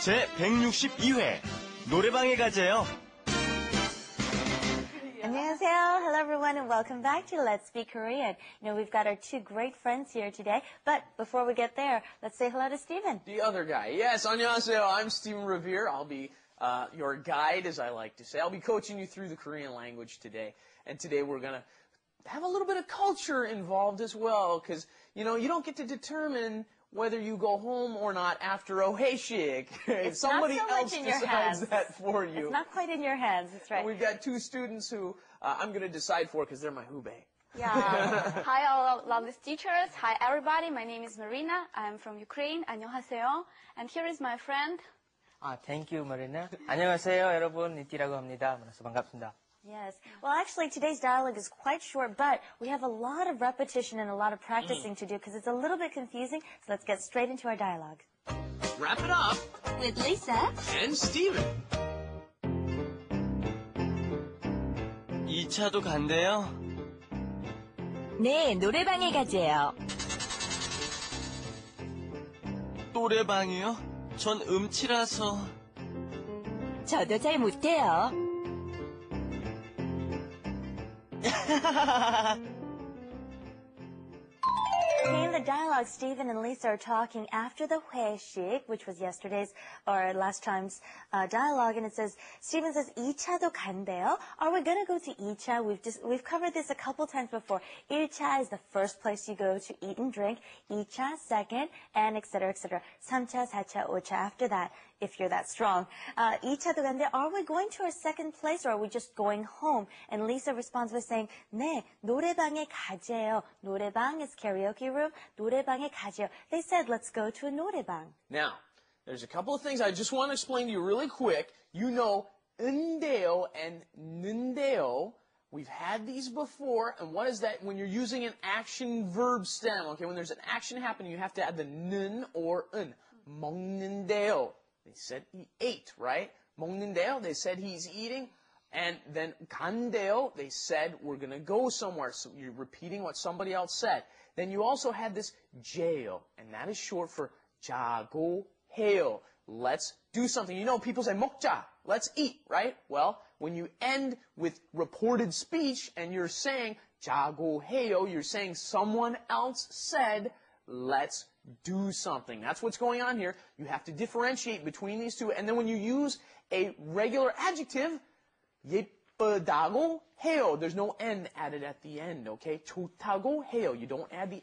제 162회 노래방에 가재요. 안녕하세요. Hello everyone and welcome back to Let's Speak Korean. You know, we've got our two great friends here today, but before we get there, let's say hello to Stephen. The other guy. Yes, 안녕하세요. I'm Stephen Revere. I'll be your guide, as I like to say. I'll be coaching you through the Korean language today. And today we're going to have a little bit of culture involved as well, because, you know, you don't get to determine whether you go home or not after a 회식. Somebody else decides that for you. It's not quite in your hands, that's right. And we've got two students who I'm going to decide for because they're my hubei. Yeah. Hi, all lovely teachers. Hi, everybody. My name is Marina. I'm from Ukraine. 안녕하세요. And here is my friend. Thank you, Marina. 안녕하세요, 여러분. 니띠라고 합니다. 만나서 반갑습니다. Yes. Well, actually, today's dialogue is quite short, but we have a lot of repetition and a lot of practicing to do because it's a little bit confusing. So let's get straight into our dialogue. Wrap it up. With Lisa. And Steven. 2차도 간대요. 네, 노래방에 가재요. 노래방이요? 전 음치라서. 저도 잘 못해요. In the dialogue, Stephen and Lisa are talking after the 회식, which was yesterday's or last time's dialogue, and it says, Stephen says, 2차도 간대요. Are we going to go to 2차? We've covered this a couple times before. 1차 is the first place you go to eat and drink. 2차, second, and etc., etc. 3차, 4차, 5차 after that, if you're that strong. 2차도 간대요. Are we going to our second place or are we just going home? And Lisa responds by saying, 네, 노래방에 가재요. 노래방 is karaoke room. 노래방에 가재요. They said, let's go to a 노래방. Now, there's a couple of things I just want to explain to you really quick. You know, 은대요 and 는대요. We've had these before, and what is that? When you're using an action verb stem, okay, when there's an action happening, you have to add the 는 or 은. 먹는데요. They said he ate, right? 먹는데요, they said he's eating. And then 간대요, they said we're going to go somewhere. So you're repeating what somebody else said. Then you also had this 재요, and that is short for 자고 해요. Let's do something. You know, people say 먹자, let's eat, right? Well, when you end with reported speech and you're saying 자고 해요, you're saying someone else said, let's do something. That's what's going on here. You have to differentiate between these two. And then when you use a regular adjective, 예쁘다고 해요. There's no N added at the end, okay? 좋다고 해요. You don't add the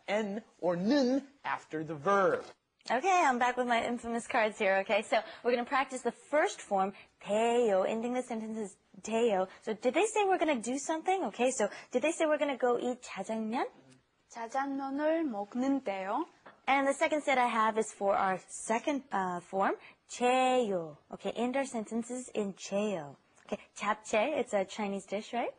N or 는 after the verb. Okay, I'm back with my infamous cards here, okay? So we're going to practice the first form, 돼요, ending the sentence is 돼요. So did they say we're going to do something? Okay, so did they say we're going to go eat 자장면? 짜장면을 먹는데요. And the second set I have is for our second form, 재요. Okay, end our sentences in 재요. Okay, 잡채, it's a Chinese dish, right?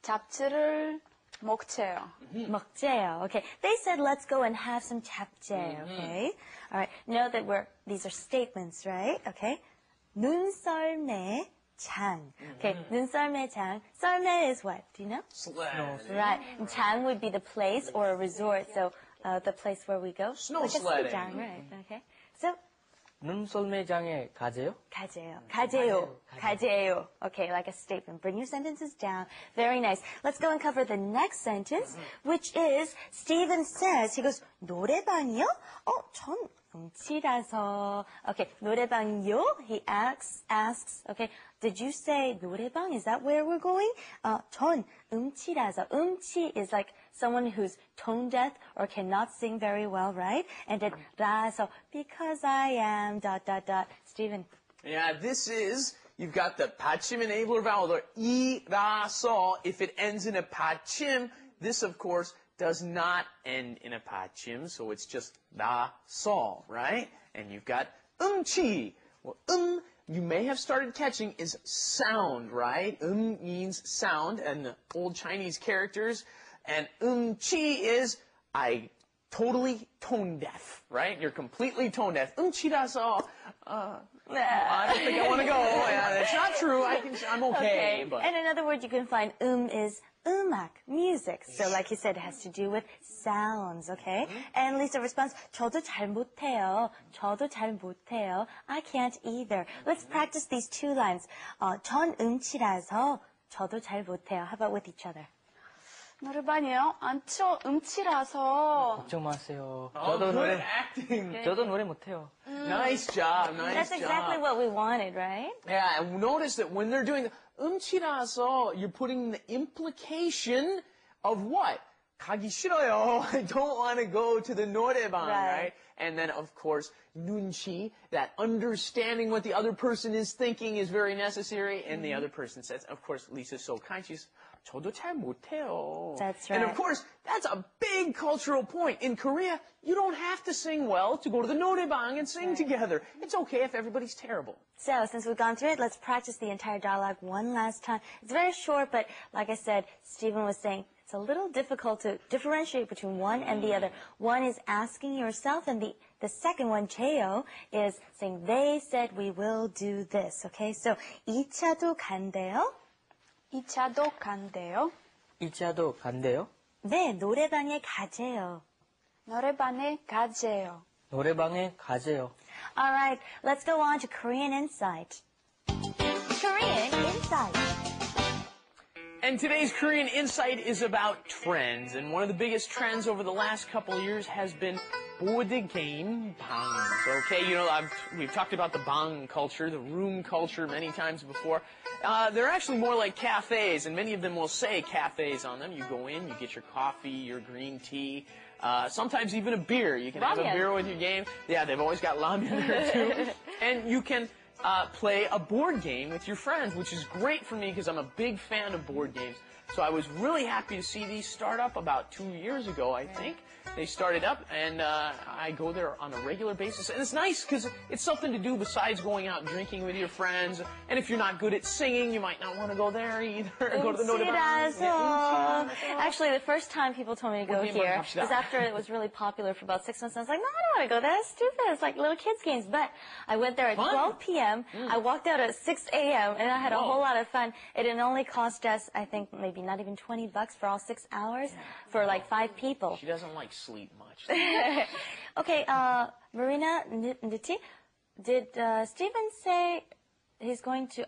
잡채를 먹재요. 먹재요. Okay, they said let's go and have some 잡채, okay? All right, know that these are statements, right? Okay, 눈썰매 장. Okay, 눈썰매 장. 썰매 is what? Do you know? Sled. Right, and 장 would be the place or a resort, so the place where we go. Snow like sledding. A ski jang, right? Okay, so. 눈썰매장에 가재요? 가재요. 가재요. 가재요. Okay, like a statement. Bring your sentences down. Very nice. Let's go and cover the next sentence, which is, Stephen says, he goes, 노래방이요? 전 음치라서. Okay, 노래방요? He asks, okay, did you say 노래방? Is that where we're going? 전 음치라서. 음치 is like someone who's tone deaf or cannot sing very well, right? And then 라서, because I am, ... Stephen. Yeah, this is, you've got the 받침 enabler vowel, the 이라서. If it ends in a 받침, this, of course, does not end in a 받침, so it's just 라서, right? And you've got 음치. Well, you may have started catching is sound, right? Means sound, and the old Chinese characters. And chi is I totally tone deaf, right? You're completely tone deaf. 음치라서, I don't think I want to go. Yeah, that's not true. I'm okay. But And another word you can find is 음악, music. So like you said, it has to do with sounds, okay? And Lisa responds, 저도 잘 못해요. 저도 잘 못해요. I can't either. Let's practice these two lines. 전 음치라서 저도 잘 못해요. How about with each other? 노래방이요? 음치라서. 걱정 마세요. oh, good acting. 저도 노래 못해요. Nice job. Nice That's job. exactly what we wanted, right? Yeah, and notice that when they're doing the 음치라서, you're putting the implication of what? 가기 싫어요. I don't want to go to the 노래방, right? And then, of course, 눈치, that understanding what the other person is thinking is very necessary. And the other person says, of course, Lisa's so kind. She's, 저도 잘 못해요. That's And right. of course, that's a big cultural point. In Korea, you don't have to sing well to go to the 노래방 and sing together. It's okay if everybody's terrible. So, since we've gone through it, let's practice the entire dialogue one last time. It's very short, but like I said, Stephen was saying it's a little difficult to differentiate between one and the other. One is asking yourself, and the second one, Cheo, is saying, they said we will do this, okay? So, 2차도 간대요? 2차도 간대요. 2차도 간대요? 네, 노래방에 가재요. 노래방에 가재요. 노래방에 가재요. All right, let's go on to Korean Insight. Korean Insight. And today's Korean Insight is about trends. And one of the biggest trends over the last couple of years has been board game bangs. Okay, you know, we've talked about the bang culture, the room culture many times before. They're actually more like cafes, and many of them will say cafes on them. You go in, you get your coffee, your green tea, sometimes even a beer. You can have a Ramen. beer with your game. Yeah, they've always got ramen there too. And you can play a board game with your friends, which is great for me because I'm a big fan of board games. So I was really happy to see these start up about 2 years ago, I think. They started up, and I go there on a regular basis. And it's nice because it's something to do besides going out and drinking with your friends. And if you're not good at singing, you might not want to go there either. Go to the 노래방. 음치라서. Actually, the first time people told me to go Okay, here 갑시다. was after it was really popular for about 6 months. I was like, no, I don't want to go there. That's stupid. It's like little kids' games. But I went there at Fun. 12 p.m. I walked out at 6 a.m. and I had a Whoa. whole lot of fun. It only cost us, I think, maybe not even $20 for all 6 hours for like 5 people. She doesn't like sleep much. Okay, Marina Niti, did Stephen say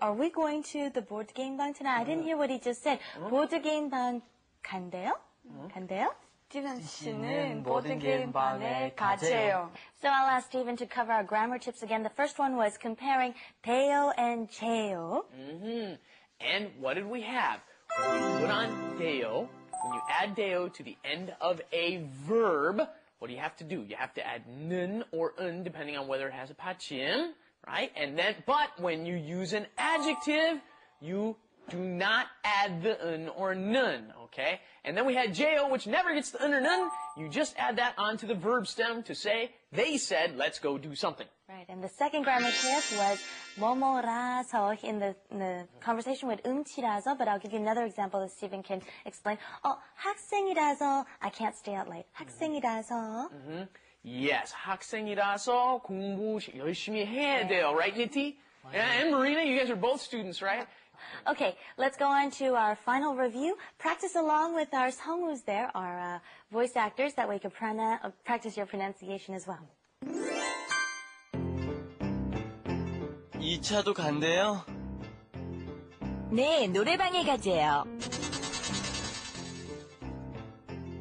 are we going to the board game bang tonight? I didn't hear what he just said. board game bang 간대요? 간대요? 스티븐 씨는 씨는 보드게임 방에 가재요. So I'll ask Stephen to cover our grammar tips again. The first one was comparing 대요 and 제요. And what did we have? When you put on deo, when you add deo to the end of a verb, what do you have to do? You have to add 는 or un, depending on whether it has a 받침, right? And then, but when you use an adjective, you do not add the un or nun, okay? And then we had jeo, which never gets the un or nun. You just add that onto the verb stem to say, they said, let's go do something. Right, and the second grammar tip was 뭐뭐라서 in the conversation with 음치라서, but I'll give you another example that Stephen can explain. 학생이라서 I can't stay out late. 학생이라서. Yes, 학생이라서 공부 열심히 해야 돼요, right, Niti? And Marina, you guys are both students, right? Okay, let's go on to our final review. Practice along with our 성우s there, our voice actors, that way you can practice your pronunciation as well. 2차도 간대요? 네, 노래방에 가재요.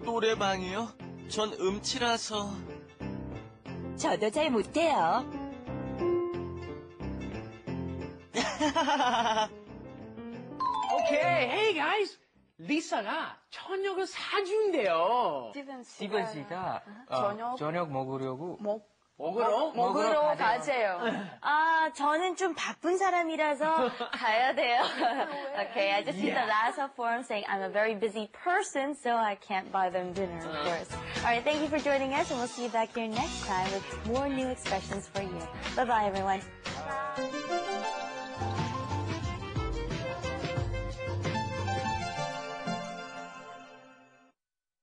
노래방이요? 전 음치라서. 저도 잘 못해요. Okay, hey guys! 리사가 저녁을 사준대요. 스티븐 씨가 저녁 먹으려고 먹으러 가재요. 저는 좀 바쁜 사람이라서 가야 돼요. Okay, I just need the last form saying I'm a very busy person, so I can't buy them dinner, of course. All right, thank you for joining us, and we'll see you back here next time with more new expressions for you. Bye-bye, everyone. Bye.